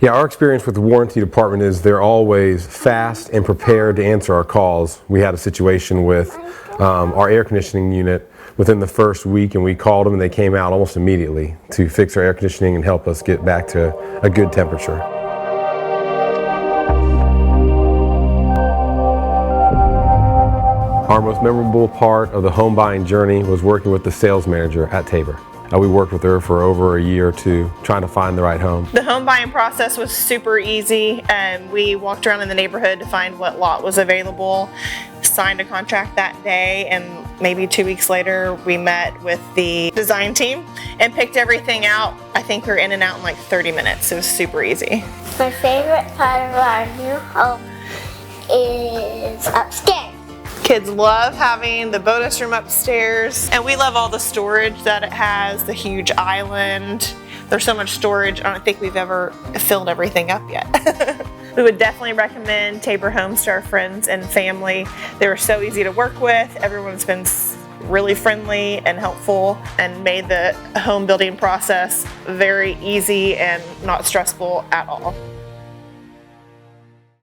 Yeah, our experience with the warranty department is they're always fast and prepared to answer our calls. We had a situation with our air conditioning unit within the first week, and we called them and they came out almost immediately to fix our air conditioning and help us get back to a good temperature. Our most memorable part of the home buying journey was working with the sales manager at Tabor. We worked with her for over a year or two trying to find the right home. The home buying process was super easy. We walked around in the neighborhood to find what lot was available, signed a contract that day, and maybe 2 weeks later we met with the design team and picked everything out. I think we were in and out in like 30 minutes. It was super easy. My favorite part of our new home is upstairs. Kids love having the bonus room upstairs, and we love all the storage that it has, the huge island. There's so much storage, I don't think we've ever filled everything up yet. We would definitely recommend Tabor Homes to our friends and family. They were so easy to work with. Everyone's been really friendly and helpful and made the home building process very easy and not stressful at all.